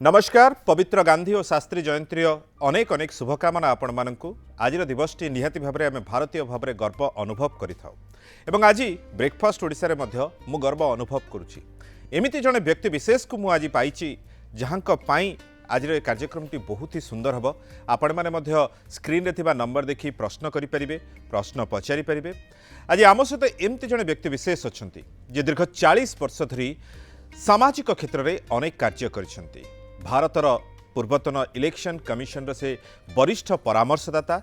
नमस्कार। पवित्र गांधी और शास्त्री जयंती अनेक अनेक शुभकामना आपण मानकु। आज दिवसटी निहाती भाव में भारतीय भाव में गर्व अनुभव करिथाउ। आज ब्रेकफास्ट ओडिशा रे मध्य मु गर्व अनुभव करुछि। एमिति जने व्यक्ति विशेष को मु आज पाइछि जहांक पाई आज कार्यक्रमटी बहुत ही सुंदर हम। आपण माने मध्य स्क्रीन रे थिबा नंबर देखि प्रश्न करि परिबे, प्रश्न पचारि परिबे। आज आम सहित एमती जने व्यक्ति विशेष अछंती जे दीर्घ 40 वर्ष धरी सामाजिक क्षेत्र में अनेक कार्य करिसेंती। भारतर पूर्वतन इलेक्शन कमिशन से वरिष्ठ परामर्शदाता,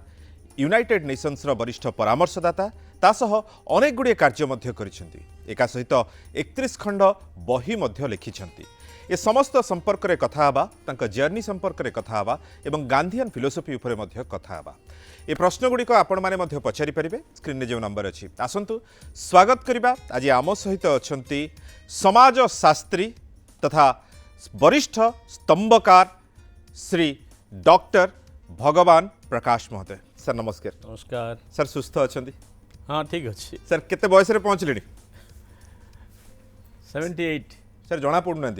यूनाइटेड नेशंस वरिष्ठ परामर्शदाता, तासह अनेक गुड़िए कार्य मध्य करिसेंती। एका सहित 31 खंड बही मध्य लिखिछंती। ए समस्त संपर्क रे कथा हबा, तांका जर्नी संपर्क रे कथा हबा एवं गांधीयन फिलोसफी उपरे मध्य कथा हबा। ए प्रश्न गुड़िक आपण माने मध्य पचारि परिबे। स्क्रीन रे जो नंबर अछि आसंतु स्वागत करिबा। आज आम सहित अछंती समाज शास्त्री तथा वरिष्ठ स्तंभकार श्री डॉक्टर भगवान प्रकाश महोदय। सर नमस्कार। नमस्कार सर, सुस्थ अछंती? हाँ ठीक अच्छी। सर केते बयस रे पहुंचलेनी? 78। सर जना पड़ू ना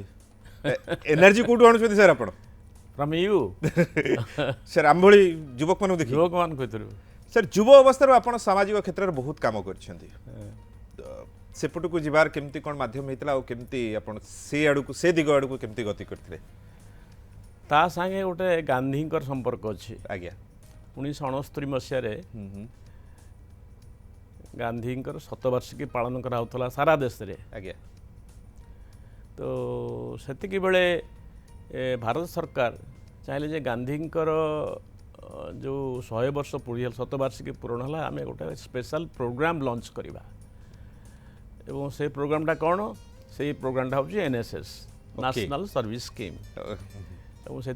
एनर्जी कोठू आणुछथि सर आपण? फ्रॉम यू सर आम भली युवक मानु देखि युवक मान कहितरु सर युव अवस्था आपण सामाजिक क्षेत्र में बहुत काम करछंती। सेपटू को जीवार केमती कोन माध्यम हेतला और केमती आपण से आडू से दिग आडू को केमती गति करथिले? ता संगे गोटे गांधीकर संपर्क अच्छी। आज्ञा 1969 मसीह रे गांधीकर शतवार्षिकी पालन करा होतला सारा देश रे। आज्ञा तो सेतिकी बेले भारत सरकार चाहिले जे गांधीकर जो 100 वर्ष पूरी शतवार्षिकी पूर्ण हला आमे गोटे स्पेशल प्रोग्राम लॉन्च करिबा। एवं से प्रोग्रामटा कौन से प्रोग्रामटा हूँ एनएसएस नेशनल सर्विस स्कीम। और से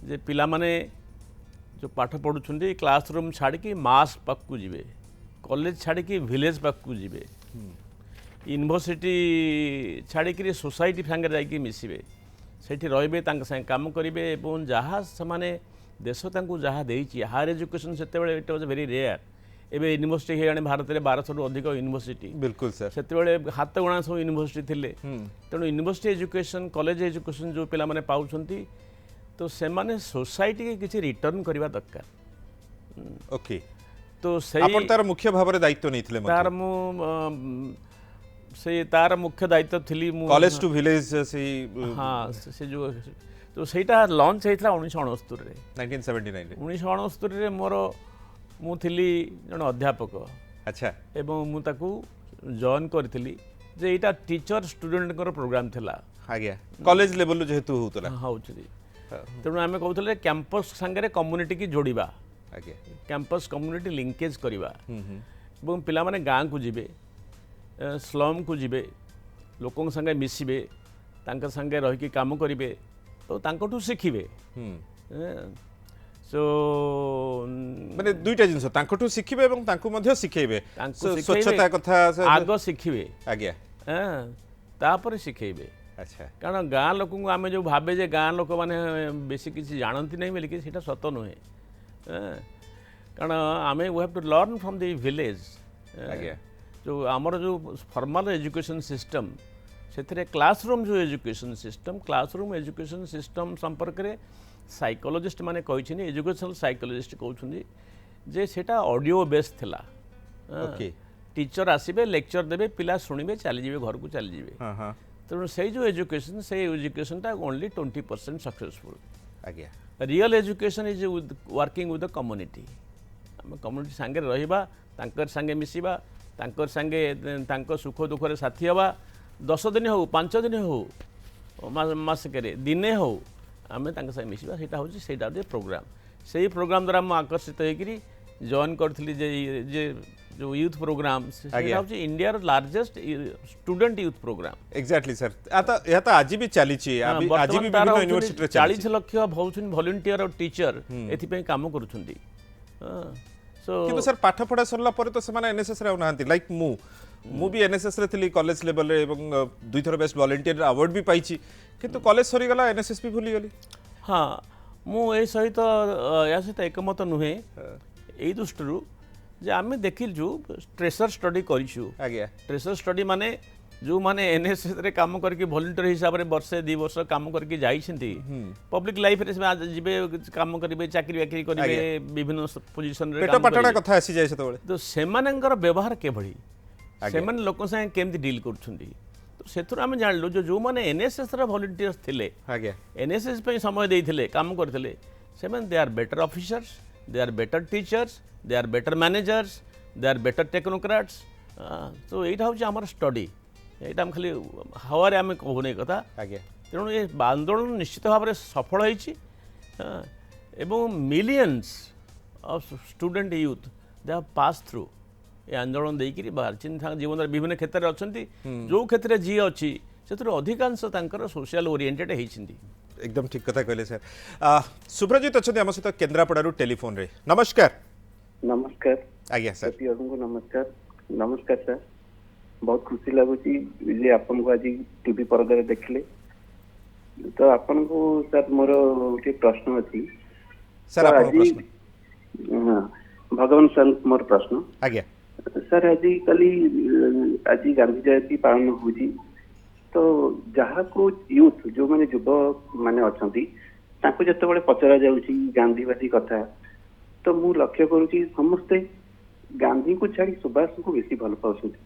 जे पिला माने जो पाठ पढ़ुछंती क्लासरूम छाड़ी मास पाकू जीवे, कॉलेज छाड़ी विलेज पाकू जीवे, यूनिवर्सिटी छाड़ी सोसाइटी संगे जाइए मिसबे, सेठी रहिबे, तांक संगे काम करिवे। एवं जहाँ से देश तांकू जहाँ देइछि हायर एजुकेशन सेते बेले इट वाज वेरी रेयर। एबे यूनिवर्सिटी है भारत में 1200 रु अधिक यूनिवर्सिटी। बिल्कुल सर। से हाथ गणा सब यूनिवर्सिटी थिले। तेणु यूनिवर्सिटी एजुकेशन कॉलेज एजुकेशन जो पिला माने पाउछंती तो से माने सोसाइटी के किछि रिटर्न करबा दरकार। ओके। तो से आपण तार मुख्य भाव रे दायित्व नैथिले? तार मु से तार मुख्य दायित्व थिली मु कॉलेज टू विलेज से। हाँ से जो तो सेटा लॉन्च हेतला 1969 रे 1979 रे। 1969 रे मोर मु थिली जन अध्यापक। अच्छा। एवं मु ताकू जॉइन करथिली जे एटा टीचर स्टूडेंट कर प्रोग्राम थिला। आज्ञा कॉलेज लेवल जेहेतु होतला। हां होचली। तेणु आमे कहउतले कैंपस संगे कम्युनिटी की जोड़िबा। आज्ञा कैंपस कम्युनिटी लिंकेज करिबा। एवं पिला माने गां को जिबे, स्लम को जिबे, लोकों संगे मिसिबे, तांका संगे रहि के काम करिवे, तो तांकोटू सिखिबे। सो माने दुईटा जिनस तांकोटू सिखिबे एवं तांको मध्य सिखेबे। स्वच्छता कथा आग सिखिबे। आज्ञा तापर सिखेबे। अच्छा। कारण गाँ लोक आम जो भावे जे गाँ लोक मैंने बेसी किसी जानती नहीं बोलिकी सीटा सत नुहे। कारण आम we have to learn from the village. आज्ञा जो आमर जो फॉर्मल एजुकेशन सिस्टम से क्लासरूम जो एजुकेशन सिस्टम संपर्क में साइकोलॉजिस्ट माने कहिछिन, एजुकेशनल साइकोलॉजिस्ट कहउछिन जे सेटा ऑडियो बेस थिला। ओके। टीचर आसीबे, लेक्चर देबे, पिला सुनिबे, चली जिवे घर को चली जिवे। हां हां। तेणु से जो एजुकेशनटा ओनली 20% सक्सेसफुल। आज्ञा real education is working with the community. आम कम्युनिटी संगे रहिबा, तांकर संगे मिसिबा, तांकर संगे तांको सुख दुख रे साथी हवा। 10 दिन हो, 5 दिन हो, मासके दिने हो, आमे तांका संगे मिसिबा। सेटा होची सेटा दे प्रोग्राम। सेही प्रोग्राम द्वारा म आकर्षित होइकरी जॉइन करथली जे जो यूथ प्रोग्राम सेटा होची इंडिया रो largest student youth program. Exactly sir. आता आज भी चली छी। आज भी विभिन्न यूनिवर्सिटी रे 40 लाख भौछन वॉलंटियर और टीचर एथि पे काम करूछंती। सो किंतु सर पाठ पढ़ा सरला परे तो समान एनएसएस रे नांती। लाइक मु भी एनएसएस रे थिली कॉलेज लेवल रे एवं 2 थर बेस्ट वॉलंटियर अवार्ड भी पाइछि, किंतु कॉलेज सरी गला एनएसएस भी भूली गली। हाँ मु ए सहित या सहित एकमत नुहे। एई दृष्टि जे आमे देखिलु ट्रेसर स्टडी करिछु। आज्ञा ट्रेसर स्टडी माने जो माने एनएसएस रे काम करके वॉलंटियर हिसाब रे वर्षे 2 वर्ष काम करके जाइछन्ती पब्लिक लाइफ रे से जिबे काम करिवे चाकरी बाकरी करिवे विभिन्न पोजीशन रे पेट काम पाटणा करिवे कथा आसी जाय सेतबेले तो सेमानंकर व्यवहार के भड़ी सेमान लोक संगे केमति डील करछन्ती तो सेथुर आमे जानलु जो माने एनएसएस रे वॉलंटियर्स थिले आज्ञा एनएसएस पे समय देइथिले काम करथिले सेमान they are better officers they are better teachers they are better managers they are better technocrats तो एटा होची हमर स्टडी एटा हम खाली हवारे आमे कहबने कथा आज्ञा तेणु ये आंदोलन निश्चित भाव में सफल होइछि एवं millions of student youth they have pass through ये आंदोलन देकिरी बाहर चिंता जीवन विभिन्न क्षेत्र में अच्छा जो क्षेत्र में जी अच्छी से अधिकांश तांकर सोशल ओरिएंटेड होइछिंती एकदम ठीक कथा कहले सर सुब्रजित अच्छा आम सहित केन्द्रापड़ारू टेलीफोन रे नमस्कार नमस्कार आज्ञा सर को नमस्कार नमस्कार सर बहुत खुशी लगुच जे आपन को आज टीवी पर्दा देखले तो आपन को सर मोर गोटे प्रश्न अछि सर तो आपन आज प्रश्न हाँ भगवान सर मोर प्रश्न आज्ञा सर आज कली आज गांधी जयंती पालन होजी तो जहाँ को यूथ जो माने युवक माने अछंती ताको जतबेले पचरा जाउची गांधीवादी कथा तो मु लक्ष्य करूची समस्ते गांधी को छाड़ी सुभाष को बेसी भल पाउछंती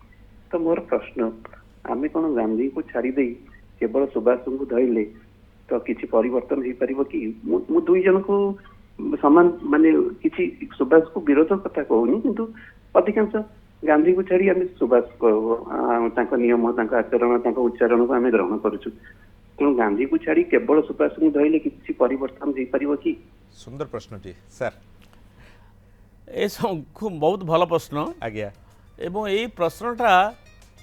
तो मोर प्रश्न आमे कोन गांधी को छाड़ी दे केवल सुभाष को धइले तो किछि परिवर्तन हो पारिबो कि मु दुई जन को समान माने किछि सुभाष को विरोध कथा कहूनी किंतु अधिकांश गांधी को छाड़ी आमे सुभाष को तांको नियम तांको आचरण तांको उच्चारण को आमे ग्रहण करूछु तेणु गांधी को छाड़ी केवल सुभाष को धइले किछि परिवर्तन हो पारिबो कि सुंदर प्रश्नटी सर ए खूब बहुत भल प्रश्न आज्ञा एवं यही प्रश्नटा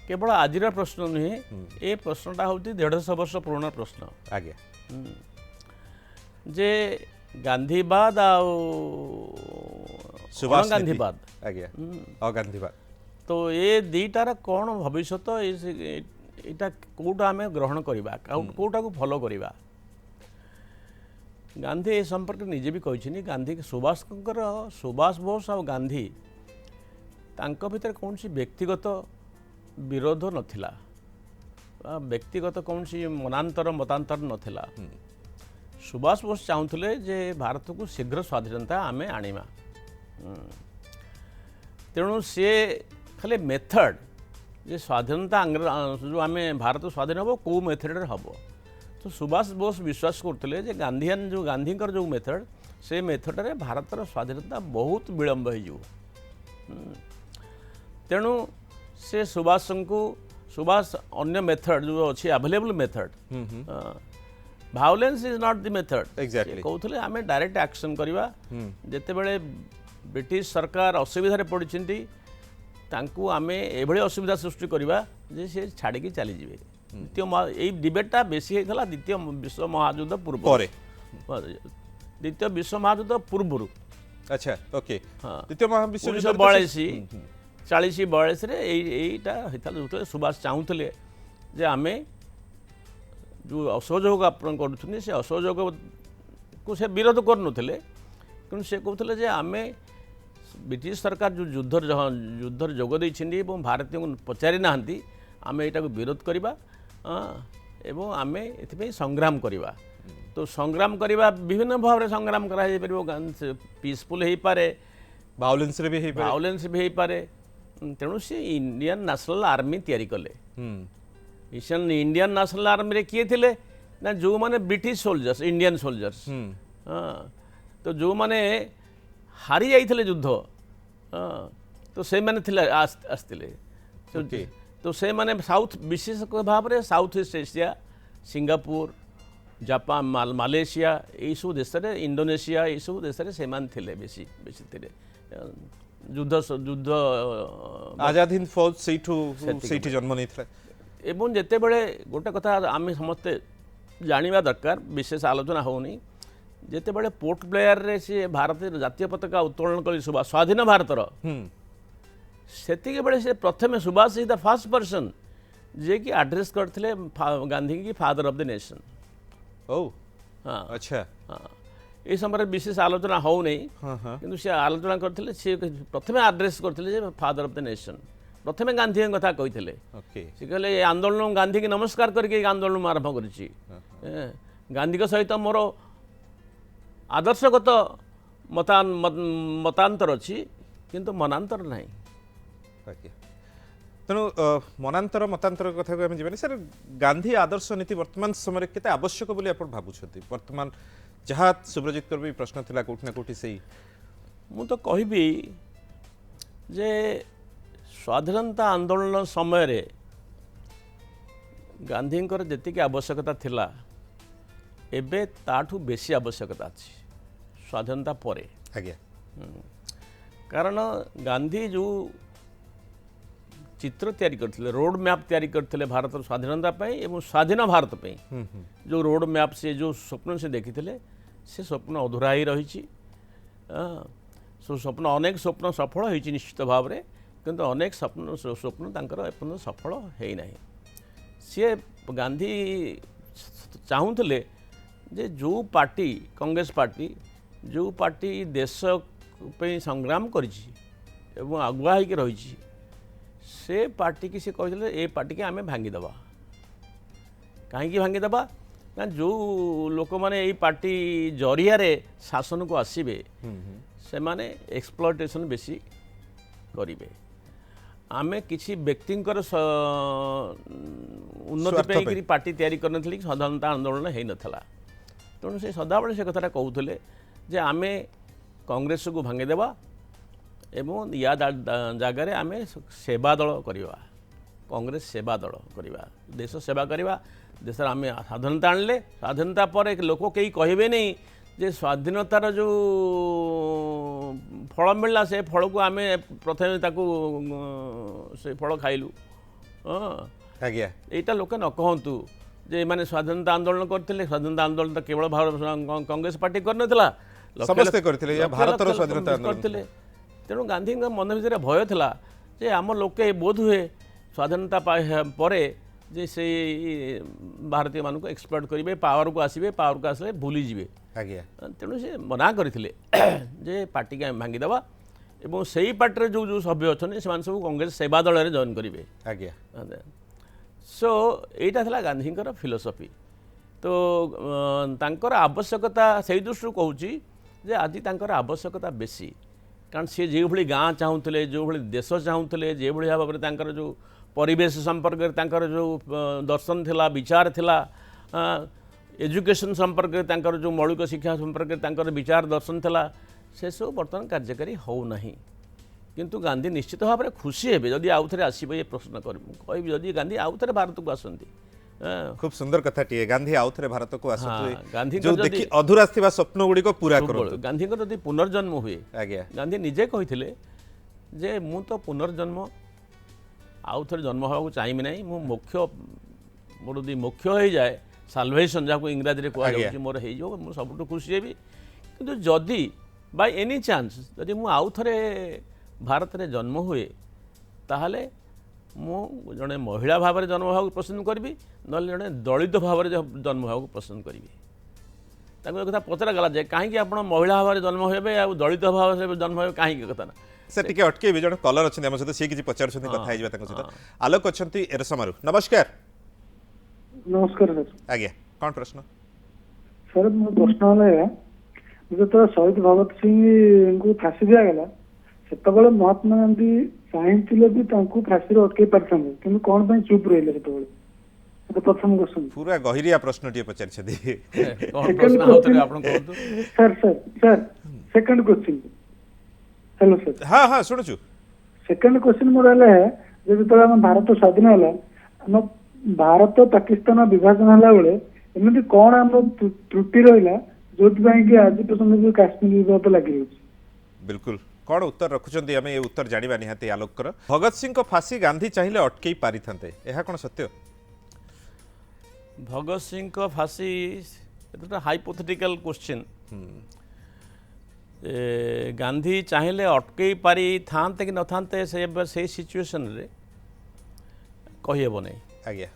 केवल आजिर प्रश्न नुहे ए प्रश्नटा हूँ 150 वर्ष पुराना प्रश्न आज्ञा जे गांधीवाद आउ सुभाष गांधीवाद आज्ञा अगांधीवाद तो ये दीटार कौन भविष्य यहाँ कौटा आम ग्रहण करवा कौटा को फॉलो करवा गांधी ए संपर्क निजे भी कही गांधी सुभाष बोस और गांधी तांको भितर कौन सी व्यक्तिगत विरोध नथिला व्यक्तिगत कौन सी मनांतर मतांतर नथिला सुभाष बोस चाहूले जे भारत को शीघ्र स्वाधीनता आमे आनिमा तेणु सी खाली मेथड जे स्वाधीनता जो आम भारत स्वाधीन हम कौ मेथड हम तो सुभाष बोस विश्वास करते जे गांधीयन जो गांधीकर जो मेथड से मेथड रे भारतर स्वाधीनता बहुत विलंब हो तेणु से सुभाष को सुभाष अन्य मेथड जो अच्छी available method violence is not the method Exactly. कहते आम डायरेक्ट एक्शन करवा जिते बड़े ब्रिटिश सरकार असुविधा पड़ती तांकु आमे एभली असुविधा सृष्टि करवा जे से छाड़ी चली जाए द्वितीय डिबेटा बेसी होता द्वितीय विश्व महायुद्ध पूर्व द्वितीय विश्व महायुद्ध पूर्व अच्छा ओके हाँ द्वितीय महाविश्व 1942 40-42 होता जो सुभाष चाहूले जे आमे जो असहयोग आपण कर से असहयोग को से विरोध करुले कि से कहते जे आमे ब्रिटिश सरकार जो युद्ध जोग देती भारतीय को पचारि ना आम यहाँ को विरोध करवा एवं आम ये संग्राम करवा तो संग्राम करवा विभिन्न भाव में संग्राम कर पीसफुल हो पारे वायलेंस रे भी हे वायलेंस भी हो पारे तेणु से इंडियन नेशनल आर्मी तैयारी कले इंडियन नेशनल आर्मी रे किए थे ना जो माने ब्रिटिश सोल्जर्स इंडियन सोल्जर्स तो जो माने हारी जाइए युद्ध तो से माने आसते तो से माने साउथ विशेष भाव में south east Asia Singapore Japan Malaysia यही सब देश में इंडोनेशिया यही सब देश में से बेसी बेसी थे युद्ध आजाद हिंद फौज सेठी जन्म नहीं एवं जिते बड़े गोटे कथा आम समस्ते जानिबा दरकार विशेष आलोचना होनी जिते बड़े पोर्ट ब्लेयर रे से भारत जातीय पताका उत्तोलन कली सुभाष स्वाधीन भारतर सेतिके बेले से प्रथम Subhash is the first person जे कि एड्रेस करथिले गांधी की फादर ऑफ द नेशन ओ हाँ अच्छा हाँ ये समय विशेष आलोचना हो नहीं किंतु से आलोचना करथिले से प्रथम एड्रेस करथिले जे फादर ऑफ द नेशन प्रथमे गांधी कथा कही ओके से कहले ए आंदोलन गांधी की नमस्कार करके आंदोलन आरंभ करिछि गांधी सहित मोर आदर्शगत मतांतर अच्छी किंतु मनांतर नहीं ओके तेणु मनांतर मतांतर कथा को आम जी सर गांधी आदर्श नीति वर्तमान समय केते आवश्यक बोली आप भावुं वर्तमान जहाँ सुब्रजित भी प्रश्न थिला कोठी ना कोठी से मु तो कहबी जे स्वाधीनता आंदोलन समय रे गांधी जी आवश्यकता थिला एबे ताठू बेसी आवश्यकता अच्छी स्वाधीनता परे आज्ञा कारण गांधी जो चित्र तैयारी करथिले रोड मैप तैयारी करथिले भारत स्वाधीनता पे एवं स्वाधीन भारत पे जो रोड मैप से जो स्वप्न से देखिथिले से स्वप्न अधूरा ही रही स्वप्न अनेक स्वप्न सफल होइछि निश्चित भाव में किंतु अनेक स्वप्न तांकर एपर्यंत सफल है ना सी गांधी चाहूले जे जो पार्टी कांग्रेस पार्टी जो पार्टी देश पे संग्राम करिछि एवं आगुआ होकर रही से पार्टी की से कहते ए पार्टी के आमे भांगीदबा कहीं भांगीदबा ना जो लोक मैंने यही पार्टी जरिया शासन को आसबे से माने एक्सप्लॉयटेशन बेसी करेंगे आमे किसी व्यक्तिंकर उन्नति पे पार्टी तैयारी करन स्वाधीनता आंदोलन है नथला तेणु से सदाबले से कथा कहते जे आमे कांग्रेस को भांगीदेवा एवं या जगार आम सेवा दल करवा कांग्रेस सेवा दल करवा देश सेवा करवा देश आम स्वाधीनता आणले स्वाधीनता पर लोक कहीं कहे नहीं जे स्वाधीनतार जो फल मिलला से फल को आम प्रथम से फल खाइलु आज्ञा यहाँ लोक न कहतु जे माने स्वाधीनता आंदोलन करते स्वाधीनता आंदोलन तो केवल कांग्रेस पार्टी करनथला समस्ते करथिले या भारतर स्वाधीनता आंदोलन करथिले तेणु गांधी मन भीतर भय था जे आम लोके बोध हुए स्वाधीनता परे जे से भारतीय मानक एक्सप्लॉइट करेंगे पावर को आसबे पावर को आसले भूली जीवे आज्ञा तेणु से मना करथिले जे पार्टी के आम भांगीदेवा एवं सही पार्टी जो जो सभ्य अच्छा से सब कांग्रेस सेवा दल में जॉइन करेंगे आज्ञा सो यहाँ था गांधी फिलोसफी तो तांकर आवश्यकता से दृष्टि कहूँ जे आज तांकर आवश्यकता बेसी कारण सी जो भाई गाँ चाहूले जो भाई देश चाहूले जो भाई भाव में जो परिवेश संपर्क में जो दर्शन थिला विचार थिला एजुकेशन संपर्क में जो मौलिक शिक्षा संपर्क में विचार दर्शन थिला से सब बर्तमान कार्यकारी होना किंतु गांधी निश्चित भाव में खुशी हे जदि आउ थे आसब ये प्रश्न कह जदि गांधी आउ थे भारत को आसती खूब सुंदर कथा टीए गांधी आउ थे भारत को गांधी जो देखि अधूरा थिबा स्वप्न गुडी को पूरा करो गांधी को जदि पुनर्जन्म हुए आज्ञा गांधी निजे कहिथिले जे मु तो पुनर्जन्म आउ थे जन्म होगा चाहिए ना मु मुख्य मोर यदि मुख्य हो जाए साल्वेशन जहाँ इंग्राजी में कह मोर हो मुझे सब खुशी हेबी किंतु जदि बाय एनी चांस जदि मु आउ थे भारत में जन्म हुए ताहले मु जड़े महिला भाव में जन्म होगा पसंद करी ना जड़े दलित भाव में जन्म होगा पसंद करी कथा पचरा गला जाए कहीं आप महिला भाव में जन्म हे आ दलित भाव से जन्म हे कहीं कथा ना सर टिके अटके जन कलर अच्छे आम सहित सी किसी पचार कथा सहित आलोक अच्छा एरसमारू नमस्कार नमस्कार सर आज्ञा कौन प्रश्न सर मो प्रश्न है जो शहीद भगत सिंह को फांसी दिगला से महात्मा गांधी चाहते भी फांसी अटकई पारि कि कौन चुप रही से प्रथम क्वेश्चन पूरा गहिरिया प्रश्न टी पचार sir sir sir second question hello sir हाँ हाँ शुणुचु सेकंड क्वेश्चन मोर है जो आम भारत स्वाधीन है आम भारत पाकिस्तान विभाजन है बेले एमती कौन आम त्रुटि रहा जो कि आज पर्यटन जो काश्मीर विवाद लगी रही बिल्कुल कौन उत्तर रखुचंती आम ये उत्तर जानिबा निहाती आलोकर भगत सिंह को फांसी गांधी चाहिए अटकई पारि थांते यह कौन सत्य भगत सिंह को फांसी हाइपोथेटिकल क्वेश्चन गांधी चाहिए अटकई पारि थांते कि न थांते से सिचुएशन रे कहीहब नहीं आज्ञा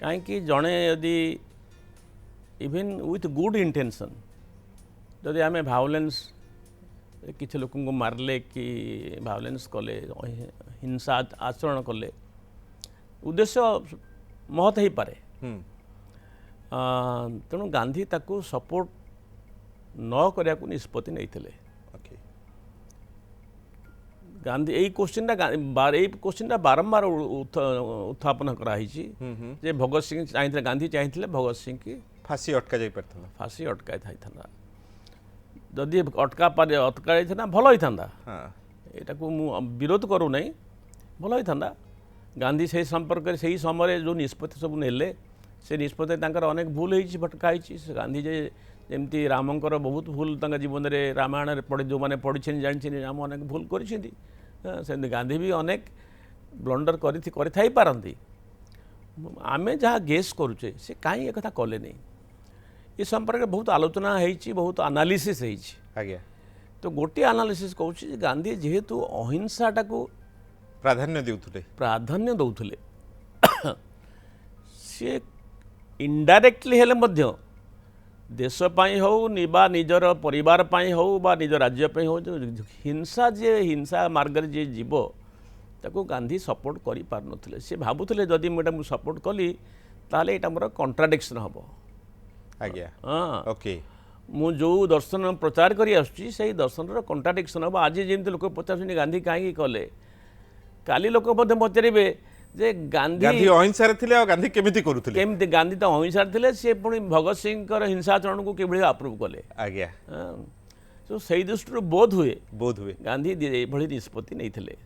कहीं जड़े यदि इवन विथ गुड इंटेंशन जदि आम भायोलेंस किसी लोक मारले कि भायोलेंस कले हिंसा आचरण कले उद्देश्य महत हो पारे तेणु गांधी ताकू सपोर्ट न करने को निष्पत्ति नहीं ओके गांधी यही क्वेश्चन बारंबार उत्थापन कराई जे भगत सिंह चाहिए गांधी चाहिए भगत सिंह की फांसी अटका जाई परथला फांसी अटकाई था जदि अटकाई था भल होता हां यहाँ को विरोध करू नहीं भल होता गांधी से संपर्क से ही समय जो निष्पत्ति सब नेले से निष्पत्ति तांकर अनेक भूल होती भटकाई से गांधी जे जमती रामंकर बहुत भूल जीवन में रामायण पढ़ी जो मैंने पढ़ी जानी राम अनेक भूल कर गांधी भी अनेक ब्लंडर कर पारती आमे जहाँ गेस करुचे से कहीं एक कथा कले नहीं ये संपर्क में बहुत आलोचना होती बहुत एनालिसिस आज्ञा तो गोटे एनालिसिस कहूँ गांधी जेहेतु अहिंसाटा को प्राधान्य दौले सी इनडायरेक्टली हेले मध्य देश पाई हो बा निजर परिवार पाई हो बा निज राज्य पाई हो जो हिंसा जे हिंसा मार्ग जे जीव ताको गांधी सपोर्ट करि पार नथिले से भाबुथिले जदि मैं सपोर्ट कली ताले एटा मोर कॉन्ट्राडिक्शन हबो आज्ञा हाँ ओके मु जो दर्शन प्रचार करी आसुची से दर्शन रो कॉन्ट्राडिक्शन हबो आज जेमति लोक पचासुनी गांधी काहे कले काली लोक मध्ये पचारिबे जे गांधी अहिंसा थिले आ गांधी केमिति करूथिले केमिति गांधी तो अहिंसा थिले से पुणी भगत सिंह कर हिंसाचरण को किभଳି अप्रूव कले आज्ञा तो सही दृष्टि बोध हुए गांधी एभଳି निष्पत्ति नहीं थिले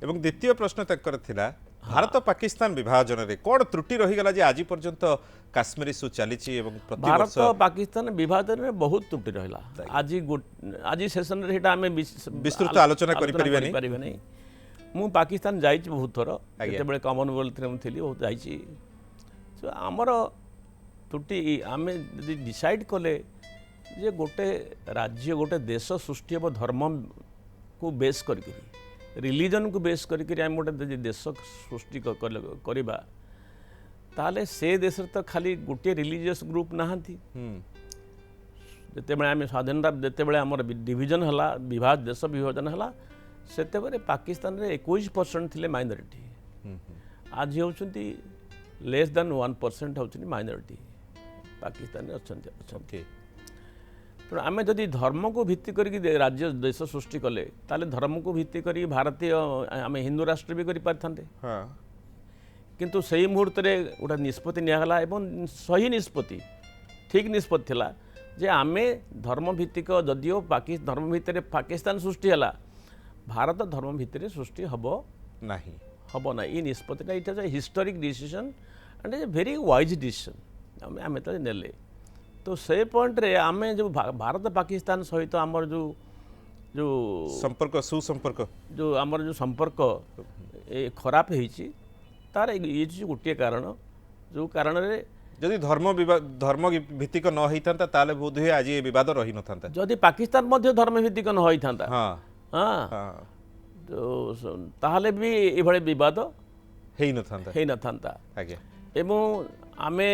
एवं द्वितीय प्रश्न तकर थिला भारत पाकिस्तान विभाजन रे कोन त्रुटि रही गला जे आज पर्यंत काश्मीर इशू चली एवं भारत पाकिस्तान विभाजन में बहुत त्रुटि रहिला आज सेशन रे हेटा हमें विस्तृत आलोचना करि परिबे नहीं मु पाकिस्तान जाइछि बहुत थर जेतेबेले कॉमनवेल्थ रे थी बहुत जाइछि तो आमर त्रुटि आम डिसाइड कले जे गोटे राज्य गोटे देश सृष्टि हम धर्म को बेस करके रिलीजन को बेस करके आम गोटे देश सृष्टि करवा ताले से देश तो खाली गोटे रिलीजियस ग्रुप नहांती जितेबाला आम स्वाधीनता जितेबाला आमर डिविजन हला विभाज देश विभाजन हला सेतेबेले पाकिस्तान रे 21% थिले माइनॉरिटी आज होउछंती लेस देन 1% होउछंती माइनॉरिटी पाकिस्तान रे अछंती तो आम जदि धर्म को भित्ति करके राज्य देश सृष्टि कले ताले धर्म को भित्ति करी भारतीय आम हिंदू राष्ट्र भी करि पारथांते किंतु सही मुहूर्त रे गोटा निष्पत्ति नियागला एवं सही निष्पत्ति ठीक निष्पत्ति थिला जे आमे धर्म भित्तिक जदिओ धर्म भितर पाकिस्तान सृष्टि हला भारत धर्म भितर सृष्टि हबो ना ये निष्पत्तिटा it is a historic decision and a very wise decision आम तो नेले तो से पॉइंट रे आम जो भारत पाकिस्तान सहित आमर जो जो संपर्क सुसंपर्क जो आमर जो संपर्क खराब होइछि तार ये गोटे कारण जो कारण रे जदि धर्म भित्तिक न होइथांता ताले बोध हुए आज ये विवाद रही नथांता जदि पाकिस्तान मध्य धर्म भित्तिक न होइथांता हाँ तो ताहले भी ये विवाद हेई नथांता एवं आमे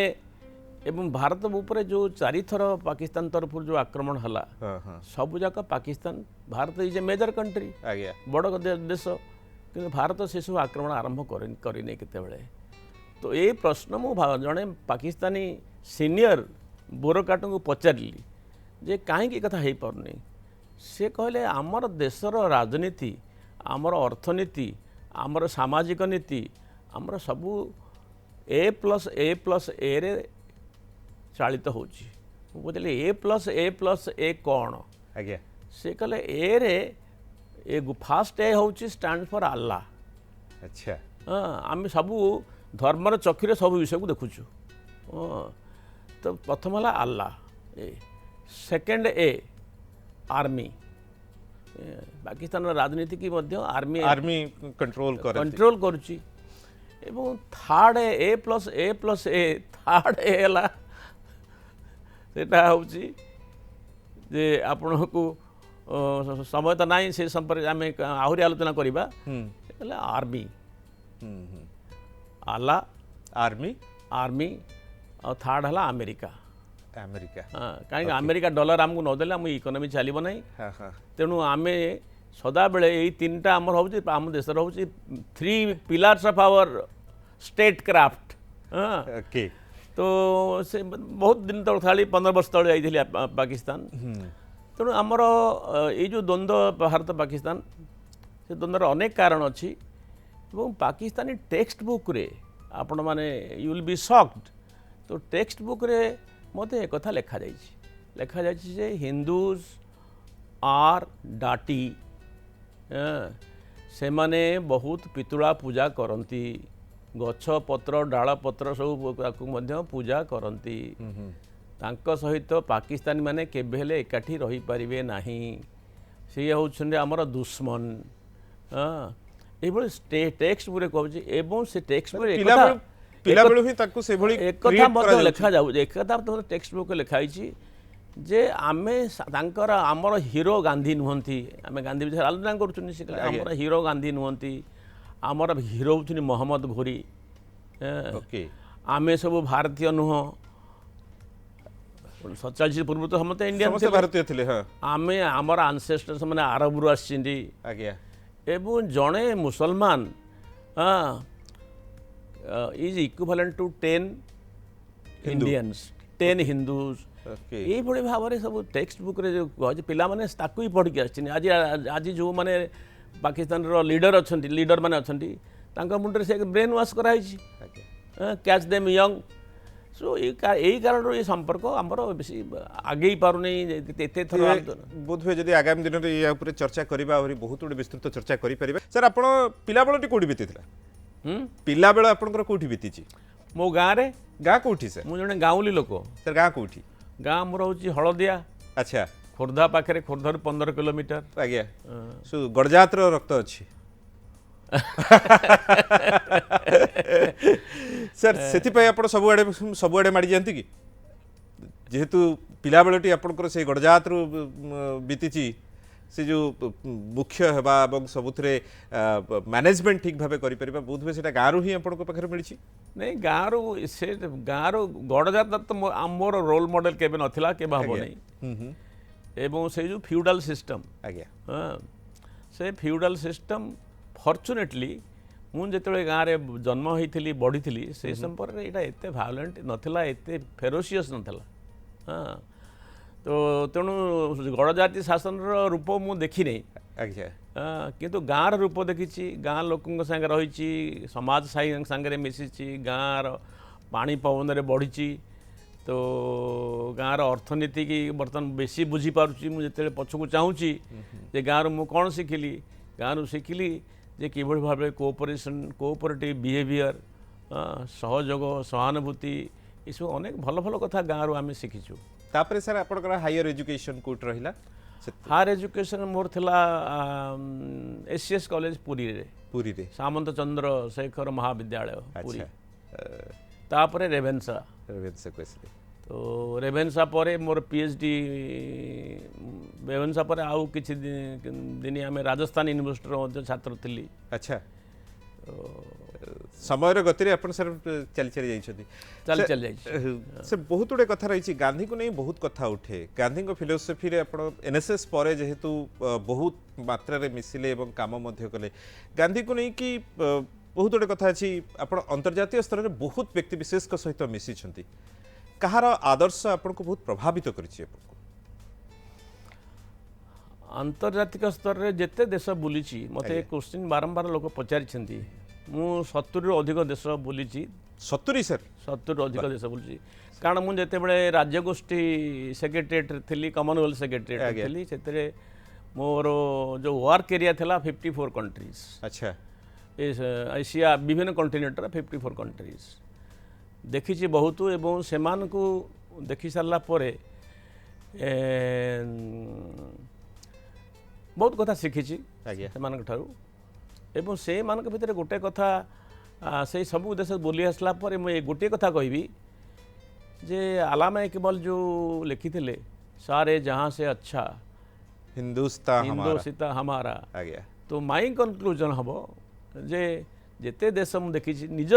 एवं भारत ऊपर जो चारि थर पाकिस्तान तरफ जो आक्रमण हला सब जाक Pakistan Bharat is a major country बड़ देश कि भारत से सब आक्रमण आरंभ करनी केतेबेले तो ये प्रश्न मु जड़े पाकिस्तानी सीनियर ब्यूरोक्राट को पचारि जे कहीं कथा हो पारनी से कहले आमर देशर राजनीति आमर अर्थनीति आमर सामाजिक नीति आमर सबू A+A+A रे चालित होची बुझे A+A+A कौन आज्ञा से कहले ए रे ए फास्ट ए होची स्टैंड फॉर अल्लाह अच्छा हाँ आम सबू धर्मर चक्षुरे सब विषय को देखुचु तो प्रथम है अल्लाह ए सेकेंड ए आर्मी पाकिस्तान राजनीति की मध्य आर्मी कंट्रोल करुची एवं थर्ड A+A+A थर्ड ए है सेटा होची जे आपण को समय तो नहीं से संपर्क आम आहरी आलोचना करवा आर्मी अल्लाह आर्मी और थर्ड है अमेरिका हाँ कहीं अमेरिका डॉलर आमको नदेले आम इकोनॉमी चलो ना तेणु आम सदाबले यही तीन टा आमर होउची आम देश रो होउची 3 pillars of our statecraft हाँ ओके तो से बहुत दिन तक खाली 15 वर्ष तले जाइथिली पाकिस्तान तेणु आमर ये जो द्वंद्व भारत पाकिस्तान से द्वंद्वर अनेक कारण अच्छी एवं पाकिस्तानी टेक्स्ट बुक रे आपण माने यू विल बी सॉक्ड तो टेक्स्ट बुक रे मते एक कथा लेखा जाइछि जे हिंदूज आर डाटी से माने बहुत पितुला पूजा करती गछ पत्र डाल पत्र सब मध्य पूजा करती तांको सहित पाकिस्तानी माने केबेले एकाठी रही पारिबे नाही से होउछन हमर दुश्मन ये टेक्स्ट बुक कहूँ एवं से टेक्स्ट बुक पिला बेलु ही ताकू से भली एक कथा मत लिखा जाउ एक कथा तो टेक्स्ट बुक लिखाई जे आमे तांकर आमर हीरो गांधी नुहंती आमे गांधी विषय आलोचना करूँ से आमर हीरो गांधी नुहंती आमर हीरो होउछनी मोहम्मद घोरी ओके आमे सब भारतीय नुह 47 पूर्व तो हम तो इंडियन समस्त भारतीय थिले हां आमे आमर एंसेस्टर्स माने अरब रु आछिंदी आज्ञा एवं जड़े मुसलमान is equivalent to 10 Indians 10 Hindus ये भाव में सब टेक्स्ट बुक रे जो कह पिला माने ताकू ही पढ़ के आछिन आज आज जो माने पाकिस्तान रो लीडर अछंती लीडर माने अछंती तांका मुंडरे से ब्रेन वॉश कराई छी कैच देम यंग सो यही कारण ये संपर्क आमर बेसी आगे पार नहीं बोध हुए जदि आगामी दिन में या ऊपर चर्चा करबा और बहुत गुड विस्तृत चर्चा करि परिबे सर आपण पिला बेलटी कोठी बीतीला पिला बेल आपनकर कोठी बीतीची मो गाँ रे गाँ कोठी सर मु जने गाउली लोक सर गाँ कोठी गाँ मोर होची हळदिया अच्छा खोर्धा पाखरे खोर्धा 15 किलोमीटर आज्ञा सो गडजातर रक्त अछि सर से आप सबुआड़े माड़ी जाती कि जेहेतु पिला बेलटी आपंकर से गड़जात बीती से जो मुख्य हेबा एवं सबुथिरे मैनेजमेंट ठीक भाव कर बोध हुए से गाँव ही आपको पाखे मिली नहीं गाँव से गाँव गड़जात तो मोर रोल मॉडल केबे नथिला के भाव नहीं एवं से जो फ्यूडल सिस्टम आज्ञा हाँ से फ्यूडल सिस्टम फॉर्चुनेटली मुझे गाँव में जन्म होती बढ़ी से संपर्क यहाँ एत भायोलेंट नाला एत फेरोसीयस नाला हाँ तो तेणु गड़जाति शासन रूप मु देखी नहीं किंतु गाँव रूप देखी गाँ लोकों संगे रही समाज सांगे मिसी गाँव पानी पवन में बढ़ी तो गाँव अर्थनीति की बर्तमान बेसी बुझी पार्ची मुझे पछकू चाहूँगी जे गाँव मु कौन शिखिली गाँव शिखिली जे कि भाव कोऑपरेशन कोऑपरेटिव बिहेवियर सहयोग सहानुभूति ये सब अनेक भल भल कथा गाँव आम शिखीचु तापर सर आप हायर एजुकेशन कोट रहा हायर एजुकेशन मोर थिला एससीएस कॉलेज पुरी रे सामंत चंद्र शेखर महाविद्यालय पुरी तापर रेवेन्सा तो रेवेन्सा पर मोर पीएचडी रेवेन्सा पर आउ किछि दिन आम राजस्थान यूनिवर्सिटी छात्र थी अच्छा समय गति आप सर चली चली चली से बहुत गुड़े कथा रही गांधी को नहीं बहुत कथा उठे गांधी फिलोसफी रे आप एनएसएस पर जेहेतु बहुत मात्रा मिसिले और काम कले गांधी को नहीं कि बहुत गुड़े कथा अच्छी आप अंतर्जातीय स्तर में बहुत व्यक्ति विशेष सहित मिसी कहार आदर्श आपको बहुत प्रभावित कर अंतर्जातिक स्तर में जिते देश बुली मत क्वेश्चन बारंबार लोक पचारि मु 70 अधिक देश बुली 70 सर 70 अधिक देश बुली कारण मुझे बड़े राज्यगोष्ठी सेक्रेटरीट थी कॉमनवेल्थ सेक्रेटरीट थी से मोर जो वर्क एरिया था 54 कंट्रीज अच्छा एशिया विभिन्न कॉन्टिनेंटर 54 कंट्रीज देखी बहुत एवं से देखी सारा बहुत कथा शिखी से एवं से भितर गोटे कथा से सब देश बुली आसला मुझे गोटे कथा कहबी जे अल्लामा इकबाल जो लिखी थे सारे जहाँ से अच्छा हिंदुस्तान हमारा तो माई कंक्लूजन हम जे जिते देश मुझे देखी निज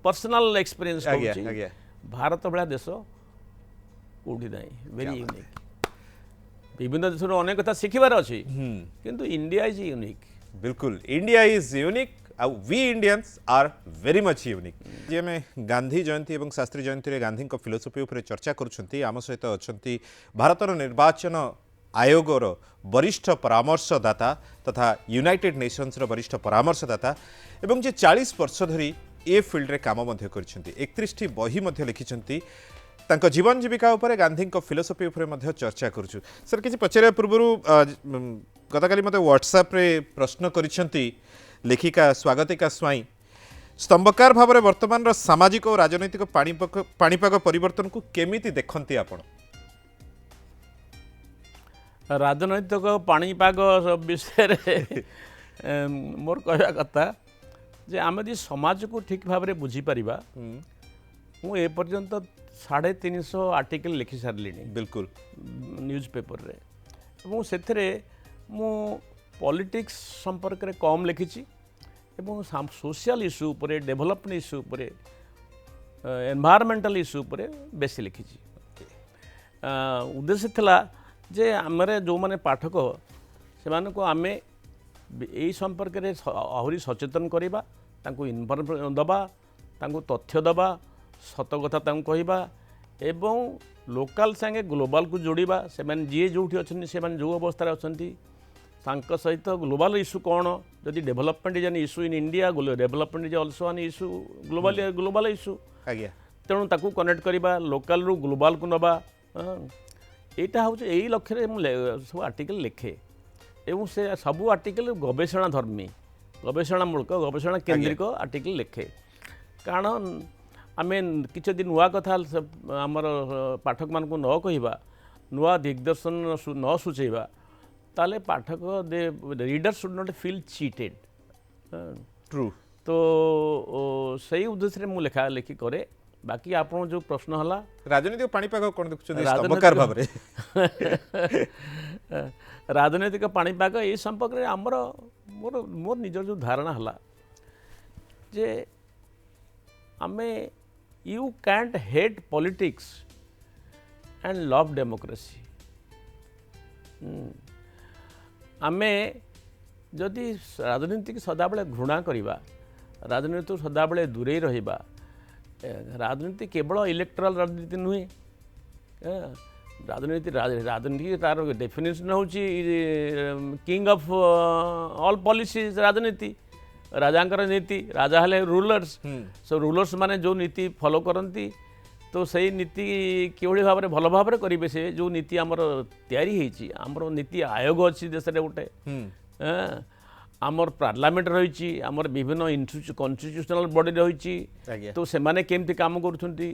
पर्सनल एक्सपीरियंस आज्ञा भारत भाया देश कौटी ना वेरी यूनिक विभिन्न देश अनेक कथा शिखबार अच्छी किंतु इंडिया इज यूनिक। बिल्कुल इंडिया इज यूनिक आउ we Indians are very much unique. जी आम गांधी जयंती और शास्त्री जयंती रे गांधी फिलोसफी उपर चर्चा करुछंती आम सहित अच्छी भारतर निर्वाचन आयोगर वरिष्ठ परामर्शदाता तथा यूनाइटेड नेशंस रो वरिष्ठ परामर्शदाता एवं जे 40 वर्ष धरी ए फील्ड रे काम मध्य करिसेंती 31 बही मध्य लिखिसेंती तांको जीवन जीविका उपरे गांधी फिलोसफी उपरे मध्य चर्चा करूछु। सर किछि पचारे पूर्वरु गतकाली मते व्हाट्सएप रे प्रश्न करिसेंती लेखिका स्वागतिका स्वाई स्तंभकार भाव में वर्तमान सामाजिक और राजनैतिक पाणीपाग परिवर्तन को केमिति देखंती आपण? राजनैतिक पाणीपाग विषय मोर कहवा कथा जे आम यदि समाज को ठीक भाव में बुझीपर मु ए पर्यंत 350 आर्टिकल लिखि सारे बिल्कुल न्यूज पेपर रे से मु पॉलिटिक्स संपर्क रे कम लिखी एवं सोशल इश्यू उपरे डेवलपमेंट इश्यू उपरे एनवायरमेंटल इश्यू उपरे बेसी लिखी। उद्देश्य थिला जे आमरे जो माने पाठक से आमे यही संपर्क रे आहरी सचेतन करवा तांको इनफॉर्मेशन दबा तांको तथ्य दबा सत कथा तांको कहबा एवं लोकल संगे ग्लोबल को जोड़वा से जी जो अच्छे से जो अवस्था अच्छी तांको सहित ग्लोबल इश्यू कौन जदि development is an issue in India development is also an issue global issue तेणु ताकू कनेक्ट करवा लोकल रु ग्लोबल को नवा यहाँ हूँ यही लक्ष्य सब आर्टिकल लिखे एवं से सबू आर्टिकल गवेषणा धर्मी गवेषणामूलक गवेषणा केन्द्रिक आर्टिकल लिखे कारण आम किसी नुआ कथा आमर पाठक मान न कहवा नुआ दिग्दर्शन न सूचेवा ताले पाठक the reader should not feel cheated. True तो सही उद्देश्य मु लेखा लेखी करे। बाकी आपन जो प्रश्न हला राजनीतिक पाणीपाग कोन देखुछन स्तंभकार भाव रे राजनीतिक पाणीपाग ए संपर्क रे हमर मोर निज जो धारणा हला जे आमे you can't hate politics and love democracy. आमे जदि राजनीति की सदाबले घृणा करवा राजनीति सदाबले दूरे रहिबा राजनीति केवल इलेक्टोरल राजनीति नुहे राजनीति तार डेफिनेशन हूँ किंग ऑफ ऑल पॉलिसीज राजनीति राजांकर नीति राजा हेले रूलर्स सो रूलर्स माने जो नीति फॉलो करती तो सही नीति किभली भाव में भल भाव में करेंगे से जो नीति आमर तैयारी होती आमर नीति आयोग अच्छी देश में गोटे आमर पार्लियामेंट रही आमर विभिन्न कन्स्टिट्यूशनल बॉडी रही तो से माने केमती काम करुछंती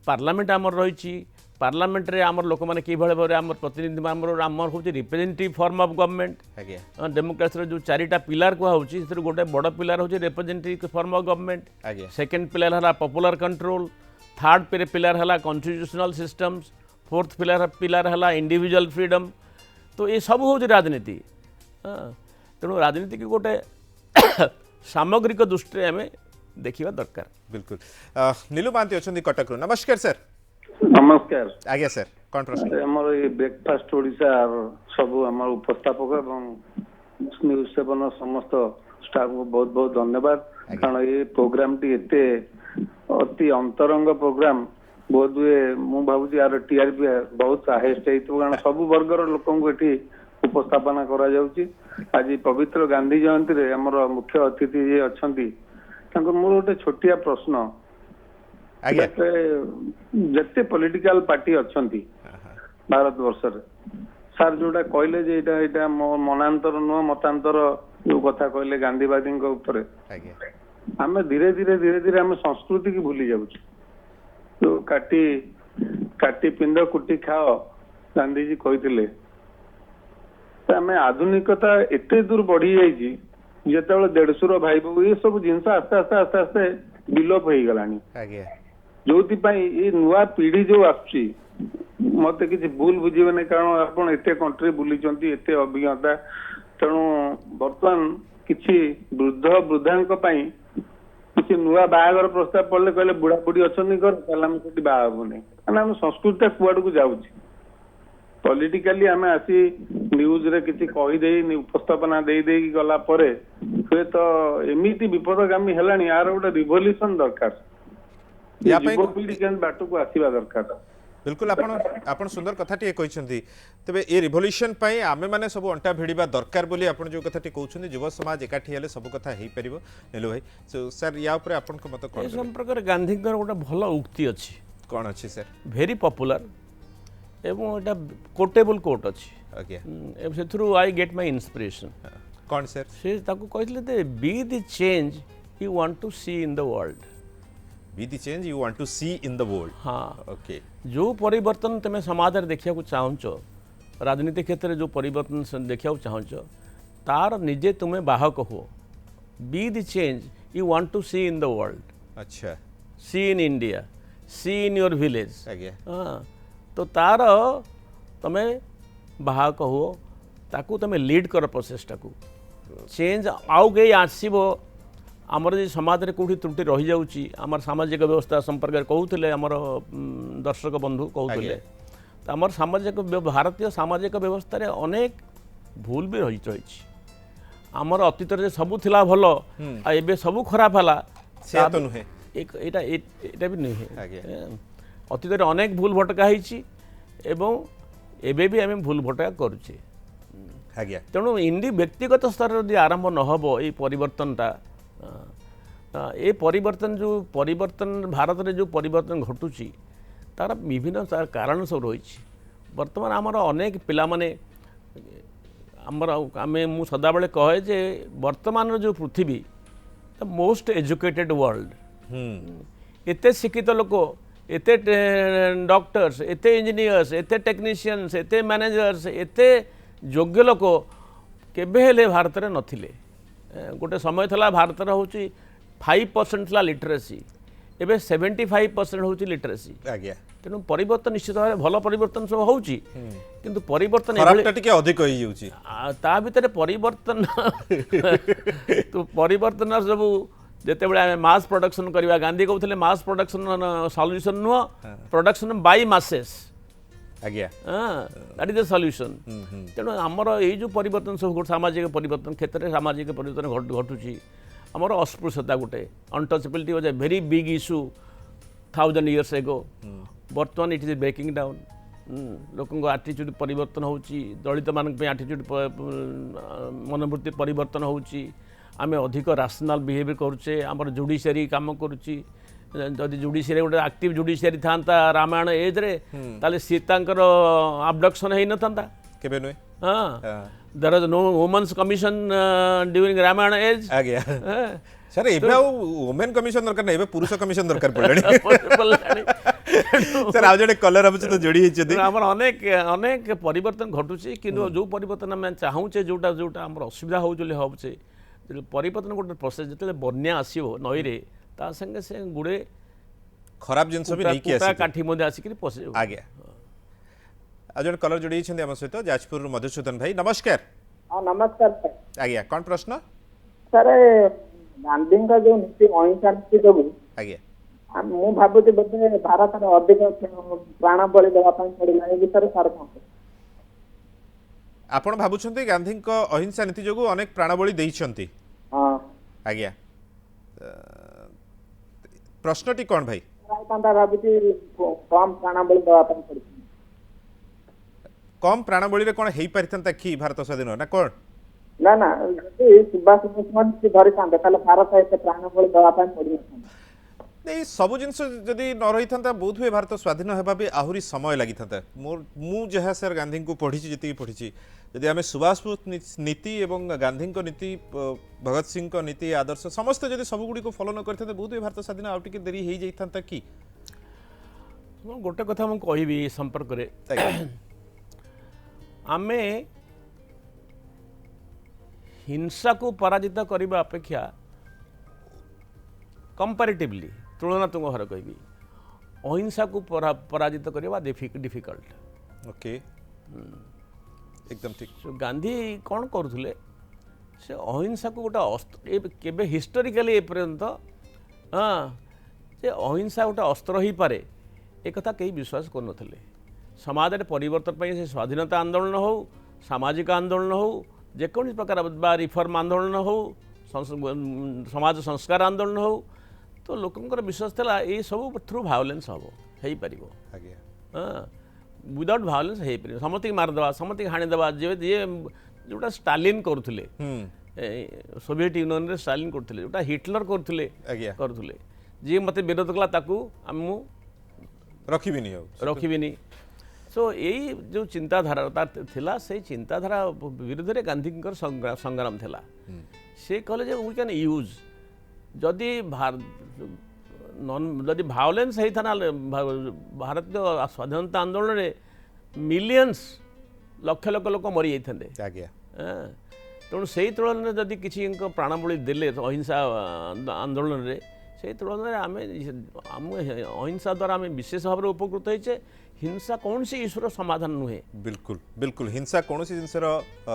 पार्लियामेंट आमर रही पार्लियामेंट रे आमर लोक माने कि भाव में आमर प्रतिनिधि आमर हूँ representative form of government democracy जो चारिटा पिलार कहुच्छी से गोटे बड़ पिलार हूँ representative form of government second pillar है पॉपुलर कंट्रोल थर्ड पिलार है कन्स्टिट्यूशनल सिस्टम्स फोर्थ पिलार है इंडिविजुअल फ्रीडम। तो ये सब हूँ राजनीति तेणु राजनीति की गोटे सामग्रिक दृष्टि आम देखा दरकार। बिल्कुल नीलू महांती अच्छा कटक रु नमस्कार सर। नमस्कार आज्ञा सर कौन प्रश्न आमर ये ब्रेकफास्ट ओडिशा सब आम उपस्थापक एवं न्यूज सेवन समस्त स्टाफ को बहुत बहुत धन्यवाद कारण ये प्रोग्राम टी एते अति अंतरंग प्रोग्राम बहुत हुए मु भावुची यार टीआरपी बहुत हाईएस्ट कारण सब वर्गर लोक उपस्थापना करा जाउची। आज पवित्र गांधी जयंती रे हमर मुख्य अतिथि जे अछंती तांको मोर गोटे छोटिया प्रश्न जते पॉलिटिकल पार्टी अछंती भारत वर्ष रे सर जोटा कहले जे एटा मनांतर नुह मतांतर जो कथा कहले गांधीवादी ऊपर आम धीरे धीरे आम संस्कृति की भूली जाऊँ तो काटी पिंड कुटी खाओ गांधी जी कहते आम आधुनिकता एते दूर बढ़ी जाइए जिते 150 भाई बहू ये सब जिनस आस्ते आस्ते आस्ते आस्ते विलोप हो गलानी जो ये नुआ पीढ़ी जो आसुची मत कि भूल बुझे कारण आप एते कंट्री बुली एते अभिज्ञता तेणु बर्तमान किसी वृद्ध वृद्धा किसी नुआ बाहागर प्रस्ताव पड़े कहले बुढ़ा बुढ़ी अच्छा घर बाहबूनी कारण आम संस्कृति कुआड़ को जाऊँ पॉलिटिकली आम आसी न्यूज रे किसी कहीदे उपस्थापना दे देकी गला परे हुए तो एमिति विपदगामी हेलानी यार गोटे रिवोल्यूशन दरकार या ପାଇଁ युवपीढ़ी के बाटू को आसवा दरकार बिल्कुल आपण सुंदर कथाटी कहते तेरे ये रिवोल्यूशन आमे मैंने सब अंटा भिड़ा दरकार बोली आप जो कथाटी कहते युव समाज एकाठी हेले सब कथा हो पार नीलू भाई सो सर या ऊपर आपण मत ए संपर्क गांधी गोटे भल उक्ति अच्छी कौन अच्छी सर भेरी पॉपुलर एवं एटा कोटेबल कोट अच्छी आज्ञा से आई गेट माय इंस्पिरेशन कौन सर से कहते be the change you want to see in the world be the change you want to see in the world हाँ ओके जो परिवर्तन तुम समाज में देखा चाहो राजनीति क्षेत्र में जो परिवर्तन देखा चाहो तार निजे तुम्हें बाहक हो be the change you want to see in the world अच्छा see in India see in your village आज्ञा हाँ तो तार तमें बाहक हो ताकू तमें लीड कर प्रचेषा को चेंज आउ गई आसब आमर जो समाज में कौटी त्रुटि रही जाऊँगी आमर सामाजिक व्यवस्था संपर्क में कहते आमर दर्शक बंधु कहते तो आमर सामाजिक भारतीय सामाजिक व्यवस्था रे अनेक भूल भी रही आमर अतीत सबू थिला भल आ सबू खराब है से तो नुहे एटा भी नुहे अतीत अनेक भूल भटका एवं एबे भी आम भूल भटका करुचे आज्ञा तेणु इंडी व्यक्तिगत स्तर यदि आरंभ नहब ये परिवर्तनटा ये परिवर्तन जो परिवर्तन भारत में जो परिवर्तन घटुची तार विभिन्न तार कारण सब रही बर्तमान आमर अनेक पिला माने आमर आमे मु सदाबले कहे जे वर्तमान जो पृथ्वी द मोस्ट एजुकेटेड वर्ल्ड एते शिक्षित लोक एते डॉक्टर्स एते इंजीनियर्स एते टेक्नीशियंस एते मैनेजर्स एते योग्य लोक केबे हेले भारत में नथिले गोटे समय था भारत हूँ 5% था लिटरेसी एवं 75% हूँ लिटरेसी आज्ञा तेणु परिवर्तन निश्चित भाव भल परिवर्तन सब हो किंतु परिवर्तन अधिक ता भीतर परिवर्तन तो परिवर्तन सब जिते बड़े मास प्रोडक्शन करवा गांधी कहते मास प्रोडक्शन सॉल्यूशन नुह प्रोडक्शन बाय मासेस आज्ञा दैट इज द सॉल्यूशन तेणु आमर ये जो परिवर्तन सब सामाजिक परिवर्तन क्षेत्र में सामाजिक परिवर्तन घटुची आमर अस्पृश्यता गोटे untouchability was a very big issue 1000 years एगो बर्तमान इट इज ब्रेकिंग डाउन लोक आटीट्यूड परिवर्तन होची दलित मान आटीट्यूड मनोवृत्ति परिवर्तन होची आम अधिक राशनाल बिहेवियर करुचे आमर जुडिशियरी काम करुची जदि जुडिशियरी गोटे एक्टिव जुडिशियरी था रामायण एज रे ताले सीतांकर अबडक्शन है न था केबे नुए हाँ there is no women's commission during Ramayana age आज्ञा सर एबे वुमेन कमिशन दरकार नहीं एबे पुरुष कमिशन दरकार पड़लानी सर आ जड़े कलर हम तो जोड़ी हिचदी हमर अनेक अनेक परिवर्तन घटुची किंतु जो परिवर्तन हम चाहूचे जोटा जोटा हमर असुविधा हो जले होबचे परिवर्तन गोटे प्रोसेस जते बन्या आसीबो नई रे ता संगे से गुड़े खराब जिनस भी नहीं किया काठी मध्ये आसिक पसे आज्ञा आज जन कलर जोड़ी छथि हम सहित जाजपुर मधुसूदन भाई नमस्कार हाँ नमस्कार सर आज्ञा कौन प्रश्न सर गांधी का जो नीति अहिंसा नीति जो आज्ञा मु भावुची बोधे भारत में अधिक प्राण बलि देवा पड़ला ए विषय सर कौन आपण भाबुछन्ती गांधी को अहिंसा नीति जोगु अनेक प्राणबली देइछन्ती हाँ आज्ञा प्रश्नटी कौन भाई भावुची कम प्राण बलि देवा पड़ी कम प्राणबली रे कोन हेई परितंता की भारत स्वाधीन ना कोन ना ना जदि सुभाष बोस धरी था भारत एत प्राण बलि देवा पड़ी नहीं सबु जिनस जदि न रही था बहुत हुए भारत स्वाधीन होगा भी आहुरी समय लगी था मु जहाँ सर गांधी को पढ़ी जी पढ़ी जदि आम सुभाष बोस नीति एवं गांधी नीति भगत सिंह नीति आदर्श समस्त जदि सबुगुड़ी को फॉलो न करते बहुत हुए भारत स्वाधीन आउ टिके देरी हो जाता कि गोटे कथा मुझे कहबी संपर्क में आमे हिंसा को पराजित करने अपेक्षा कंपैरेटिवली तुलनात्मक भाव कहबी अहिंसा को पराजित करवा डिफिकल्ट ओके एकदम ठीक गांधी कौन करुले से अहिंसा को गोटे अस्त्र केबे हिस्टोरिकली एपर्यंत हाँ से अहिंसा गोटे अस्त्र हो पारे एक कथा कहीं विश्वास कर समाज रे परिवर्तन ପାଇଁ से स्वाधीनता आंदोलन हो सामाजिक आंदोलन हो जेकोसी प्रकार बा रिफॉर्म आंदोलन हो समाज संस्कार आंदोलन हो तो लोकंकर विश्वास था ये सब थ्रू भायोलेंस हम हो पारिबो आज्ञा हाँ विदाउट भायोलेंस हो पार समस्त मारिदेवा समस्त हाणीदेवा जे जोटा स्टालिन करुले सोविएट यूनियन रे स्टालिन करुले जोटा हिटलर करुले आज्ञा करुले जी मते विरोध कला ताकू मु रखिबिनी रखिबिनी सो यही जो चिंताधारा तार थिला से चिंताधारा विरुद्ध रे गांधी संग्राम थिला से कहले जे वी कैन यूज जदि जदि भायोलेंस होता ना भारतीय स्वाधीनता आंदोलन रे मिलियंस लक्ष लक्ष लोक मरी जाते आज्ञा तेणु से तुलन में जदि किसी प्राणबली देले अहिंसा आंदोलन रे से तुलन में आम अहिंसा द्वारा आम विशेष भाव में उपकृत होइछे हिंसा कौन सी इश्यूर समाधान नुहे बिल्कुल बिल्कुल हिंसा कौन सी जिनसर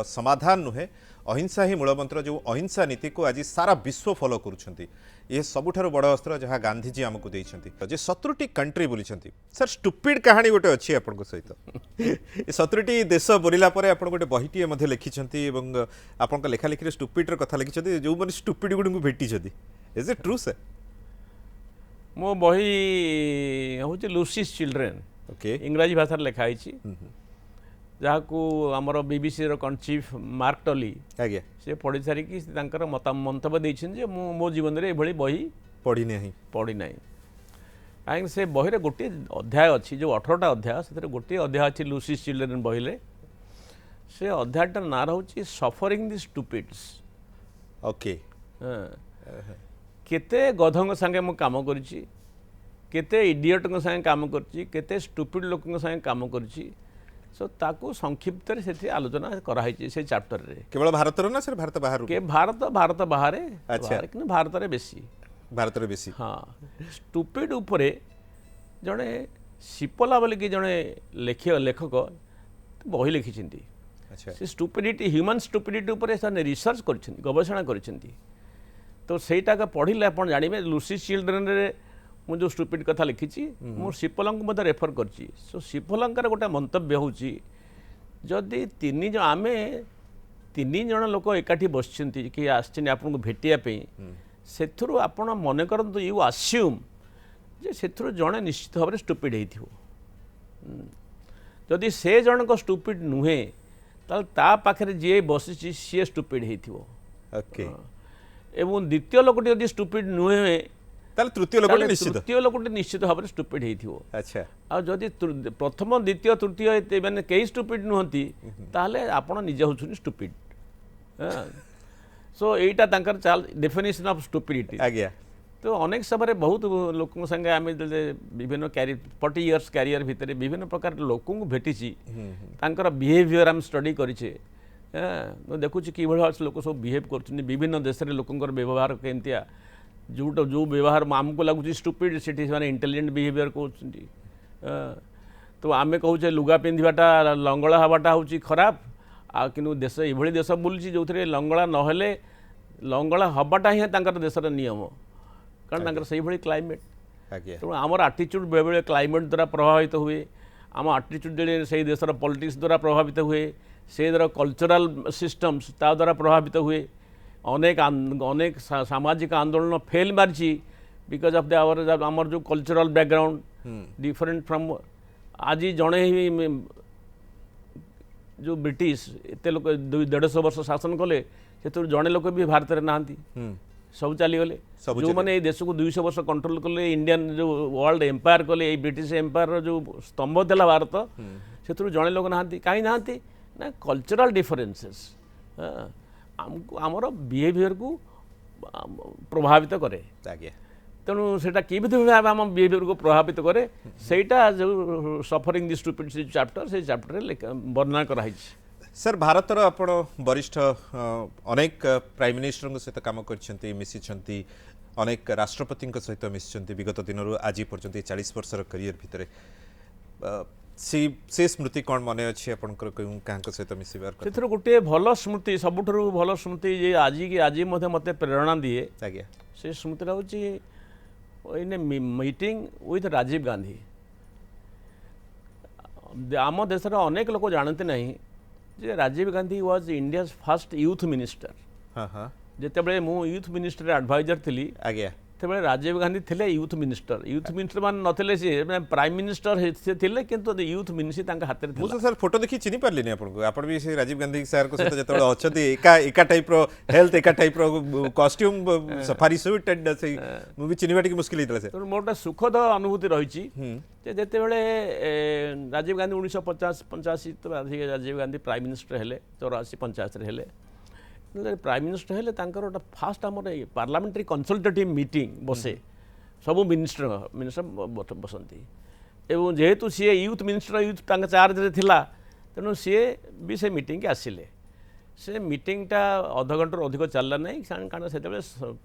समाधान नुहे अहिंसा ही मूलमंत्र जो अहिंसा नीति को आज सारा विश्व फॉलो करुछंती ये सबुठारु बड़ अस्त्र जहाँ गांधीजी आमको देइछंती जे 17टी कंट्री बुलिछंती सर स्टुपिड कहानी गोटे अच्छी आपन सहित ये 17टी देश बुलिला परे आपन गोटे बहिटी मध्ये लिखिछंती एवं आपन लेखा लिखिरे स्टुपिड र कथा लिखिछंती जो माने स्टुपिड गुडू भेटिछंती इज इट ट्रू सर मो बही होची लूसीज चिल्ड्रेन ओके इंग्राजी भाषा लिखाई जहाँ को आमर बीबीसी रो चीफ मार्क टली आज्ञा से पढ़ी सारिकी मंतव्य देइछन मो जीवन में ये बही पढ़ी नहीं कहीं से बही रे गोटे अध्याय अच्छी जो 18टा अध्याय से गोटे अध्याय अच्छी लूसीज चिल्ड्रेन बही से अध्यायटार ना रोचे सफरिंग द स्टुपिड्स ओके केते गधों संगे मु काम करिछि केते इडियट संगे काम करिछि केते स्टुपिड लोक संगे काम करिछि सो ताकू संक्षिप्त से आलोचना कराई से चैप्टर रे केवल भारत ना सर भारत बाहर के भारत बाहर अच्छा कि भारत रे बेसी भारत रे बेसी हाँ स्टुपिड उपरे जड़े सिपला बोल कि जड़े लेखक बही लिखिं अच्छा से स्टुपिडिटी ह्यूमन स्टुपिडिटी उपरे से रिसर्च कर गवेषणा कर तो सहीटा पढ़ले आप जानवे लूसीज चिल्ड्रेन रे मु जो स्टुपिड कथा लिखी मु सिपलंक मध्य रेफर करछि सो सिपलंकर गोटे मंतव्य होछि जदि आमे तीन जन लोक एकाठी बसछन्ति कि आछिन आपन भेटिया पे सेथुरु आपण मन करंतु यू अस्यूम जे सेथुरु जणे निश्चित भाव स्टुपिड हेथिवो जदि से जनक स्टुपिड नुहे ताल ता पाखरे जे बसिछि सी स्टुपिड हेथिवो ओके एवं द्वितीय लोकटी यदि स्टुपिड नुहे ताल तृतीय लोकटी निश्चित तृतीय लोकटी निश्चित भाव में स्टुपिड हेथिवो अच्छा आ जदि प्रथम द्वितीय तृतीय माने कई स्टुपिड नुहंती ताले आपण निजे होछुनी स्टुपिड सो एटा तांकर चाल डेफिनेशन ऑफ स्टुपिडिटी आज्ञा तो अनेक समय बहुत लोक संगे आम विभिन्न कैरियर 40 इयर्स कैरियर भितर विभिन्न प्रकार लोक भेटी तांकर बिहेवियर आम स्टडी करिछे देखुची कि लोक सब बिहेव कर विभिन्न देश में लोकंर व्यवहार केमतिया जो व्यवहार आमको लगुच स्टुपिड से इंटेलिजेंट बिहेवियर कहते तो आम कहे लुगा पिंधाटा लंगड़ा हवाटा हूँ खराब आ कि देश ये देश बुलूँ जो थे लंगड़ा नहेले लंगड़ा हवाटा ही देशर नियम कारण से ही क्लाइमेट तेणु आमर आटिट्यूड बेले क्लाइमेट द्वारा प्रभावित हुए आम आटिट्यूड से देशर पॉलिटिक्स द्वारा प्रभावित हुए से द्वारा कल्चरल सिस्टम्स ता द्वारा प्रभावित हुए अनेक सामाजिक आंदोलन फेल मारी बिकज ऑफ द आमर जो कल्चरल बैकग्राउंड डिफरेंट फ्रॉम आज जड़े ही जो ब्रिटिश एत लोक 150 वर्ष शासन कले से जड़े लोक भी भारत में नहांती सब चलीगले जो मैंने देश को 200 वर्ष कंट्रोल कले इंडियन जो वर्ल्ड एम्पायर कले ब्रिटिश एम्पायर जो स्तंभ था भारत से जड़े लोक नहांती कहीं नहांती ना कल्चरल डिफरेन्सेस आमर बिहेवियर को प्रभावित करे तेणु सेटा कि भाव आम बिहेवियर को प्रभावित करे सेटा जो सफरिंग द स्टुपिड चैप्टर से चैप्टर वर्णना कराई सर भारतर आपण वरिष्ठ अनेक प्राइम मिनिस्टर सहित काम कर मिसी अनेक राष्ट्रपति सहित मिसी विगत दिन आज पर्यंत 40 वर्षर करियर भितर से स्मृति कौन मन अच्छी आपंकर सहित मिसबार से गोटे भल स्मृति सबुठ भल स्मृति जे आज मत प्रेरणा दिए आज्ञा से स्मृति हूँ in meeting with Rajiv Gandhi आम देश अनेक लोक जानते ना जे Rajiv Gandhi was India first youth minister. हाँ हाँ जितेबाला मु यूथ मिनिस्टर एडवाइजर थी आज्ञा तेबे राजीव गांधी थे यूथ मिनिस्टर मान नथिले सी प्राइम मिनिस्टर से थिले किंतु यूथ मिनिस्टर हाथ में मुझे सर फोटो देखी चिन्ह पार्ली आपको आप भी से राजीव गांधी सर को सहित जो अच्छा एका टाइप रो हेल्थ एका टाइप रो कॉस्ट्यूम सफारी सूट एंड से भी चिन्हवा टी मुश्किल होता से तो मोर सुखद अनुभूति रही जिते बड़े राजीव गांधी 1950-85 तो राजीव गांधी प्राइम मिनिस्टर हेले 84-85 हेले प्राइम मिनिस्टर हेले गोटे फास्ट आम पार्लियामेंटारी कंसल्टेटिव मीटिंग बसे सब मिनिस्टर बसती एवं जेहेतु सी यूथ मिनिस्टर यूथ चार्ज रे थिला तेणु सी भी से मीटिंग के आसिले से मीटिंगटा अध घंटर अधिक चलला नहीं कारण से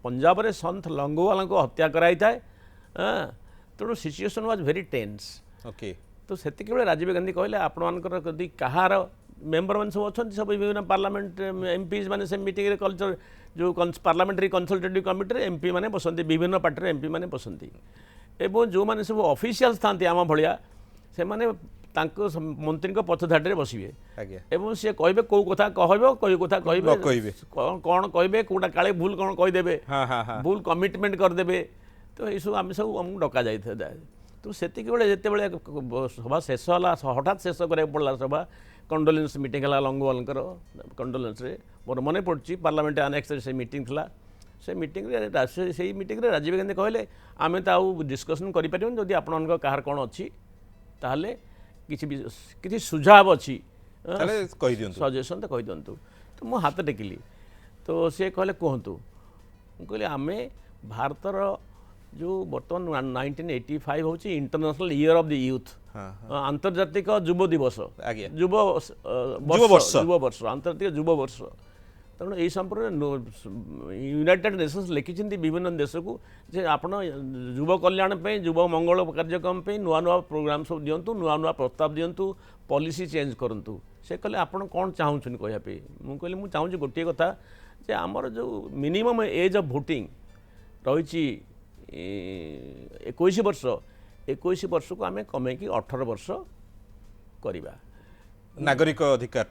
पंजाब रे संत लंगोवाला को हत्या कराई थाए तेणु situation was very tense. Okay तो से राजीव गांधी कहले आपणकर यदि कहार मेम्बर मैंने सब अच्छा सब विभिन्न पार्लियामेंट एमपीज मैंने से मीटिंग रे कल्चर जो पार्लियामेंट्री कंसल्टेटिव कमिटी एमपी मैंने बसती विभिन्न पार्टी एमपी मैंने बसती एवं जो मैंने सब ऑफिशियल्स था आम भाया से माने मंत्री पथधाड़ी बसवे एवं सी कहे कौ कथा कहब कई कथा कहे कौन कहे कौटा काले भूल कौन कहीदेवे भूल कमिटमेंट करदे तो ये सब आम सब आमको डका जाए तो से जिते सभा शेष है हठात शेष करा पड़ा सभा कंडोलेंस मीटिंग है लंगोवालकर कंडोलेंस मोर मन पड़ी पार्लियामेंट आनेक्स से मीटिंग थी से मीटिंग से मीटिंग राजीव गांधी कहले आम तो डिस्कसन करें जदि आपण कहार कौन अच्छी ताहले किसी सुझाव अच्छी सजेसन तो कही दिंतु तो मु हाथ टेकिली तो सी कहले कहतु कहले आम भारतर जो बर्तमान 1985 हूँ international year of the youth आंतर्जातिक युव दिवस युव वर्ष आंतर्जातिक युव वर्ष तेणु यही संपर्क यूनाइटेड नेशंस लिखी विभिन्न देश को जे आपण युव कल्याण पे युव मंगल कार्यक्रम पे नुआ नुआ प्रोग्राम सब दिंतु नुआ नुआ प्रस्ताव दिंतु पॉलिसी चेंज करंतु से कहले आपण कौन चाहूँ कहवाई मुझे मुझे चाहूँ गोटे कथा जे आमर जो मिनिमम एज ऑफ वोटिंग रही 21 वर्ष 21 वर्ष को आम कमे 18 वर्ष करवा नागरिक अधिकार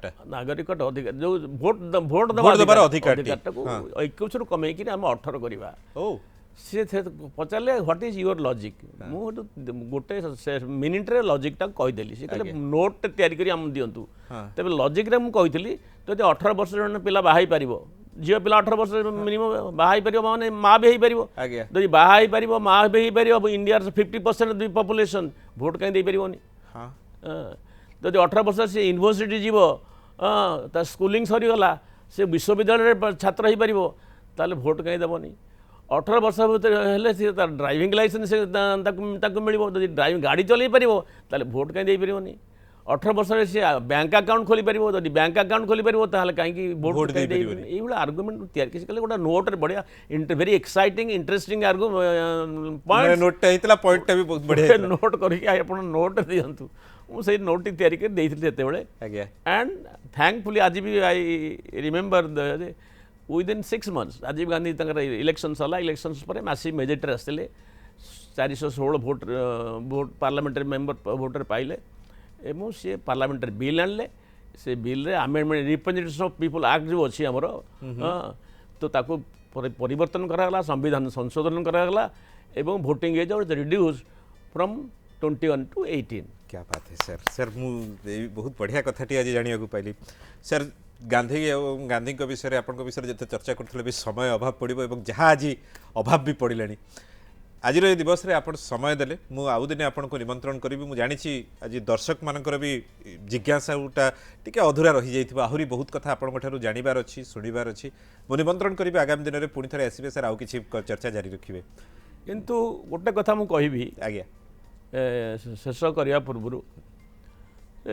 जो भोट दबार अधिकार 21 रु कमे आम 18 करवा सी पचारे व्हाट इज योर लॉजिक मुझे गोटे मिनिट्रे लॉजिकटा कहीदेली सी कहले नोट तैयारी आम दिंतु तेज लॉजिक रे मुझे जब 18 वर्ष जन पिला बाहाई पार झील पिला 18 वर्ष मिनिमम बाहाई पार माने माँ भी हो पार जब बाहाई पार माँ भी हो पार इंडिया 50% पॉपुलेशन भोट कहीं दे पारनी जब 18 वर्ष से यूनिवर्सिटी जीव स्कूलिंग सरीगला से विश्वविद्यालय छात्र हो पार ताले भोट कहीं देवनी 18 वर्ष भर सी ड्राइविंग लाइसेंस मिल ड्राइविंग गाड़ी चल पार भोट कहीं दे पारनी 18 वर्ष सी बैंक अकाउंट खोली पार जब बैंक अकाउंट खोली पार कहीं भोट ये आर्गुमेंट तैयार किसी गोटे नोट बढ़िया वेरी एक्साइटिंग इंटरेस्टिंग नोट कर नोट दिंतु मुझे नोट तैयारी कर एंड थैंकफुली आज भी I remember within 6 months Rajiv Gandhi election है इलेक्शन पर मैसिव मेजोरिटी आसते 416 भोट पार्लियामेंटारी मेंबर भोटर पाइले एवं सी पार्लियामेंटारी बिल आणले से बिल रे amendment representation of people act जो अच्छी आमर तो ताको परिवर्तन करागला संविधान संशोधन करागला एवं voting age reduce from 21 to 18। क्या बात है सर सर मुझे बहुत बढ़िया कथाटी आज जाना पाइली सर गांधी और गांधी विषय आप विषय जिते चर्चा करें भी समय अभाव पड़ो और जहाँ आज अभाव भी पड़ा आज ये दिवस रे आपण समय देले मु आउ दिने आपण को निमंत्रण करी मु जानी आज दर्शक मानकर भी जिज्ञासाटा टिके अधूरा रही जाइथिबा आहुरी बहुत कथा आपण ठारू जानिबार अछि सुनिबार अछि मु निमंत्रण करी आगामी दिन में पुणी थे आसबे सर आउ किछि चर्चा जारी रखिबे किंतु गोटे कथा मु कहिबी आज्ञा शेष करने पूर्व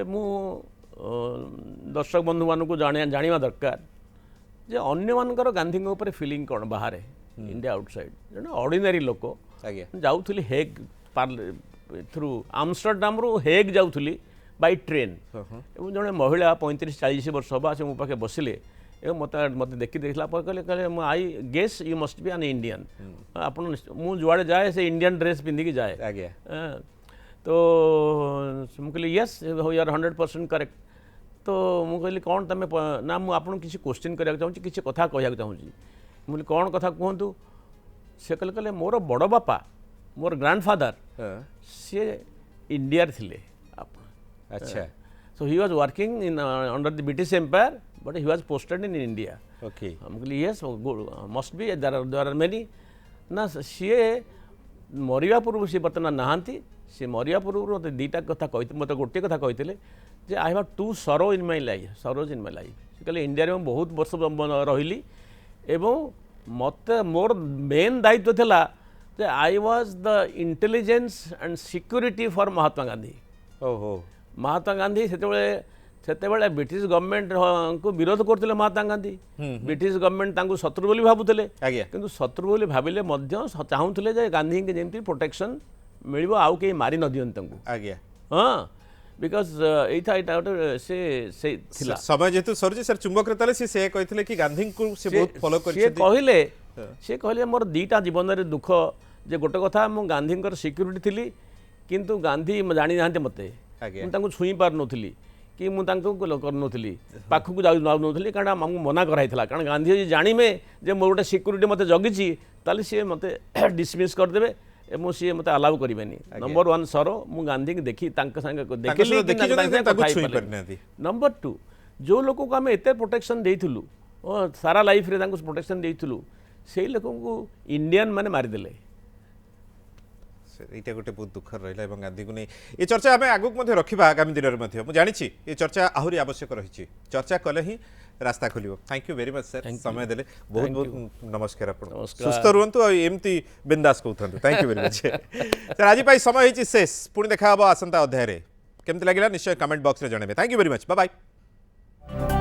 मु दर्शक बंधु मानक जाना दरकार जे अन्य मानकर गांधी ऊपर फीलिंग कौन बाहर इंडिया आउटसाइड जन ऑर्डिनरी लोक जाऊली हेग थ्रू आमस्टरडाम रू हेग जाऊली बाय ट्रेन एवं जड़े महिला 35-40 वर्ष हवा से मो पाखे बसिले एवं मत मत देखी देखला कहले कहले I guess you must be an Indian आप जुआड़े जाए से इंडियन ड्रेस पिंधिकी जाए तो ମୁଁ କହିଲି ୟେସ୍ ୟୁ ଆର୍ 100% କରେକ୍ଟ। ତ ମୁଁ କହିଲି କ'ଣ ତୁମେ ନା ମୁଁ ଆପଣଙ୍କୁ କିଛି କ୍ୱେଶ୍ଚିନ୍ କରିବାକୁ ଚାହୁଁଛି, କିଛି କଥା କହିବାକୁ ଚାହୁଁଛି। ମୁଁ କହିଲି କ'ଣ କଥା କୁହନ୍ତୁ। ସେ କହିଲେ ମୋର ବଡ଼ ବାପା ମୋର ଗ୍ରାଣ୍ଡଫାଦର ସିଏ ଇଣ୍ଡିଆରେ ଥିଲେ ଆପଣ। ଆଚ୍ଛା So he was working in under the British Empire, but he was posted in India. Okay I'm like, yes, good, must be. There are many. ना सीए मरिया पूर्व सी बर्तमान नहांती सी मरिया पूर्व मत दीटा कथा कहते मत गोटे कथा कहते जे आई हैव टू सरो in my life, Saroj in my life. से कहले इंडिया में बहुत वर्ष रही एवं मत मोर मेन दायित्व थिला जे I was the intelligence and security for Mahatma Gandhi. ओहो महात्मा गांधी सेतेबेले ब्रिटिश गवर्नमेंट को विरोध करते महात्मा गांधी। ब्रिटिश गवर्नमेंट तांको शत्रु बोली भाबुतले, आज्ञा किंतु शत्रु बोली भाविले मध्य चाहूले जे गांधी के जेमती प्रोटेक्शन मिलिबो आउ के मारी न दियन तांको। आज्ञा हाँ बिकॉज एटा एटा से थिला समय जेतु सरजी सर चुंबक रेताले से कहितले कि गांधी को से बहुत फॉलो से करछि। कहले मोर दीटा जीवन रे दुख जे गोटे कथा मु गांधी सिक्यूरिटी थिली किंतु गांधी जानी नांते मते आज्ञा ମୁଁ ତାଙ୍କୁ ଛୁଇଁ ପାରୁନଥିଲି କି ମୁଁ ତାଙ୍କୁ କରୁନଥିଲି ପାଖକୁ ଯାଉନଥିଲି କାରଣ ଆମକୁ ମନା କରାଇଥିଲା। କାରଣ ଗାନ୍ଧୀ ଯଦି ଜାଣିବେ ଯେ ମୋର ଗୋଟେ ସିକ୍ୟୁରିଟି ମୋତେ ଜଗିଛି ତାହେଲେ ସିଏ ମୋତେ ଡିସମିସ୍ କରିଦେବେ ଏବଂ ସିଏ ମୋତେ ଆଲାଉ କରିବେନି। ନମ୍ବର ୱାନ୍ ସର ମୁଁ ଗାନ୍ଧୀକି ଦେଖି ତାଙ୍କ ସାଙ୍ଗେ ଦେଖିଲି। ନମ୍ବର ଟୁ ଯେଉଁ ଲୋକକୁ ଆମେ ଏତେ ପ୍ରୋଟେକ୍ସନ୍ ଦେଇଥିଲୁ ସାରା ଲାଇଫ୍ରେ ତାଙ୍କୁ ପ୍ରୋଟେକ୍ସନ୍ ଦେଇଥିଲୁ ସେଇ ଲୋକଙ୍କୁ ଇଣ୍ଡିଆନ୍ ମାନେ ମାରିଦେଲେ। এইটা গোটে বহুত দুঃখর রহিলা এবং গান্ধী को नहीं ये चर्चा आम आगक रखा आगामी दिन में मुझे जानी ये चर्चा आहरी आवश्यक रही चर्चा कले ही रास्ता खोल। Thank you very much sir समय देले बहुत बहुत नमस्कार आप सुस्थ रुहतु एमती बिंदास कहते thank you very much sir आज समय होती शेष पुणी देखा आसंता अध्याय केमती लगे निश्चय कमेंट बॉक्स में जनइबे। Thank you very much bye bye.